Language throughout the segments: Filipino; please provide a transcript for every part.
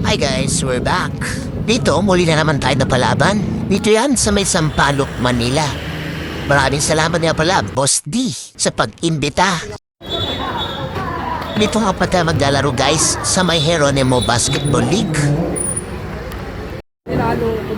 Hi guys, we're back. Dito, muli na naman tayo na palaban. Dito yan sa may Sampaloc, Manila. Maraming salamat nga pala, Boss D, sa pag-imbita. Dito nga pa tayo maglalaro guys sa may Geronimo Basketball League.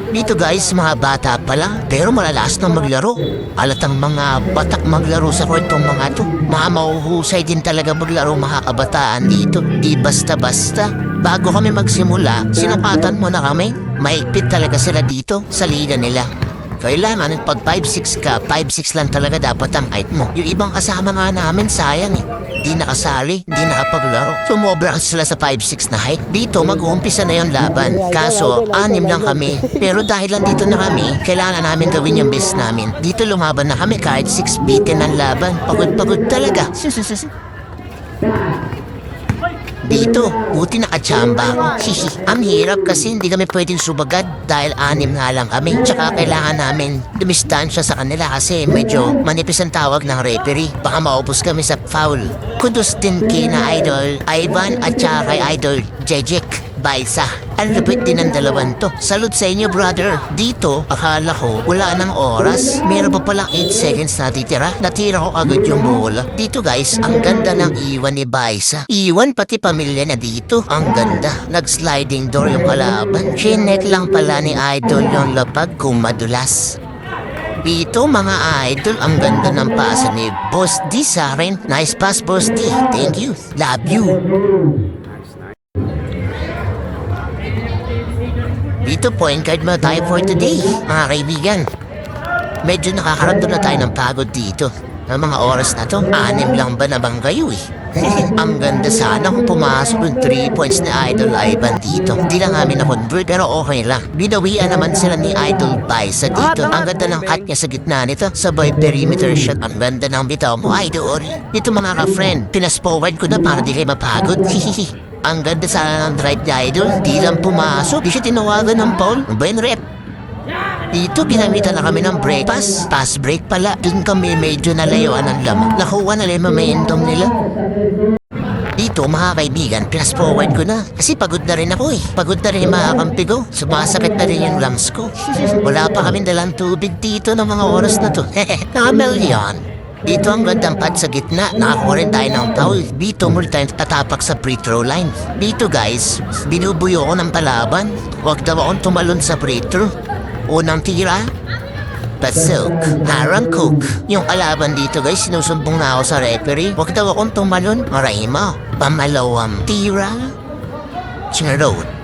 Dito guys, mga bata pa lang, pero malalas na maglaro. Alatang mga batak maglaro sa court tong mga to. Mga mahuhusay din talaga maglaro mga kabataan dito. Di basta-basta. Bago kami magsimula, sinapatan mo na kami. Maigpit talaga sila dito sa liga nila. Kailangan pag 5'6 ka, 5'6 lang talaga dapat ang height mo. Yung ibang kasama nga namin, sayang eh. Di nakasali, di nakapaglaro. Sumobra sila sa 5'6 na height. Dito mag-uumpisa na yung laban. Kaso, 6 lang kami. Pero dahil lang dito na kami, kailangan namin gawin yung best namin. Dito lumaban na kami kahit 6 beaten ang laban. Pagod-pagod talaga. Dito, buti nakachamba ako. Hihi, ang hirap kasi hindi kami pwedeng subagat dahil 6 nga lang kami. Tsaka kailangan namin dumistansya sa kanila kasi medyo manipis ang tawag ng referee. Baka maupos kami sa foul. Kudos din kina Idol Ivan at tsaka kay Idol Jejek Baisa. Ang lupit din ng dalawan to. Salute sa inyo, brother. Dito, akala ko wala nang oras. Meron pa palang 8 seconds na titira. Natira ko agad yung bola. Dito guys, ang ganda ng iwan ni Baisa. Iwan pati pamilya na dito. Ang ganda. Nag-sliding door yung kalaban. Chinek lang pala ni Idol yung lapag kung madulas. Dito mga idol, ang ganda ng pasa ni Boss D sa akin. Nice pass, Boss D. Thank you. Love you. Dito point guard mo tayo for today, mga kaibigan. Medyo nakakaramdam na tayo ng pagod dito. Ang mga oras na to, 6 lang ba na bang kayo eh? Ang ganda sana kung pumasok yung 3 points ni Idol Ivan dito. Hindi lang namin na-convert pero okay lang. Binawian naman sila ni Idol Baisa dito. Ang ganda ng cut niya sa gitna nito. Sabay perimeter shot. Ang ganda ng bitaw mo, Idol. Dito mga ka-friend, pinas-forward ko na para di kayo mapagod. Ang ganda sana ng drive ni Idol. Di lang pumasok. Di siya tinawagan ng foul. Ben rep. Dito ginamitan na kami ng break pass. Pass break pala. Doon kami medyo nalayuan ng lamang. Nakuha na lang yung momentum nila. Dito mga kaibigan, fast forward ko na. Kasi pagod na rin ako eh. Pagod na rin yung mga kampi ko. Sumasakit na rin yung lungs ko. Wala pa kami dalang tubig dito ng mga oras na to. Nakamelyon. Dito ang gandang pad sa gitna. Nakakuha rin tayo ng foul. Dito muli tayong tatapak sa free throw line. Dito guys, binubuyo ko ng palaban. Huwag daw akong tumalon sa free throw. Unang tira, Pasok, Harang Cook. Yung kalaban dito guys, sinusumbong na ako sa referee. Huwag daw akong tumalon. Maray mo, pamalawang tira, Chinarot.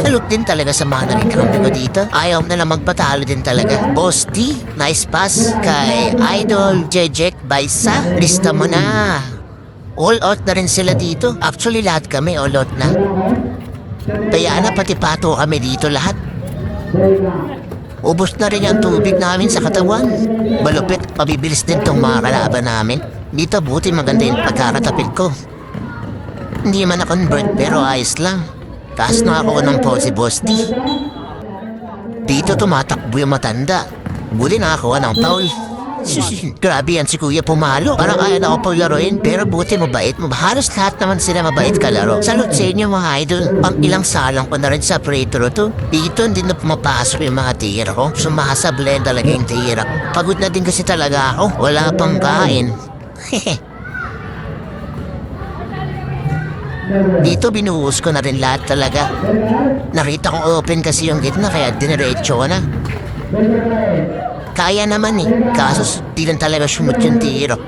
Salute din talaga sa mga narikampi ko dito. Ayaw na lang magpatalo din talaga. Boss D, nice pass kay Idol Jejek Baisa. Lista mo na. All out na rin sila dito. Actually lahat kami all out na. Kaya na pati pato kami dito lahat. Ubos na rin ang tubig namin sa katawan. Malupit, pabibilis din tong mga kalaban namin. Dito buti maganda yung pagkakatapid ko. Hindi man na-convert pero ayos lang. Taas na ako ng pole si Boss D. Dito tumatakbo yung matanda. Buli nakakuha ng foul. Grabe yan si Kuya pumalo. Parang kaya na ako paglaruin pero buti mabait mo. Halos lahat naman sila mabait kalaro. Salute sa inyo mga idol. Pang ilang salang ko na rin sa free throw to. Dito hindi na pumapasok yung mga tira ko. Sumasablend talaga yung tira ko. Pagod na din kasi talaga ako. Wala pang kain. Dito binuhos ko na rin lahat talaga. Nakita kong open kasi yung gitna kaya diniretso ko na. Kaya naman eh, kaso di lang talaga sumut yung tiro.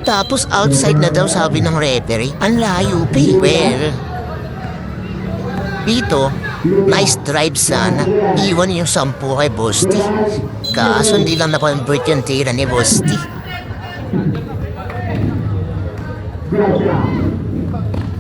Tapos outside na daw sabi ng referee. Ang layo pa eh. Well, dito, nice drive sana. Iwan yung 10 kay Boss D. Kaso hindi lang na-convert yung tira ni Boss D.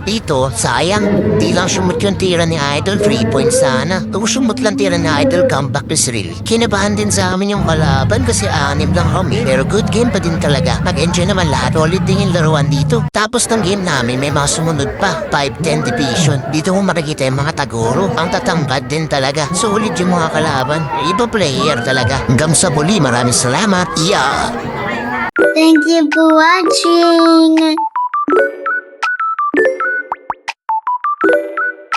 Dito, sayang, di lang sumut yung tira ni Idol, 3 points sana. Kung sumut lang tira ni Idol, comeback to thrill. Kinabahan din sa amin yung kalaban kasi 6 lang kami. Pero good game pa din talaga. Nag-enjoy naman lahat. Solid din yung laruan dito. Tapos ng game namin, may mga sumunod pa. 5-10 division. Dito mo makikita yung mga taguro. Ang tatangkad din talaga. Solid yung mga kalaban. Iba player talaga. Hanggang sa muli, maraming salamat. Yeah! Thank you for watching.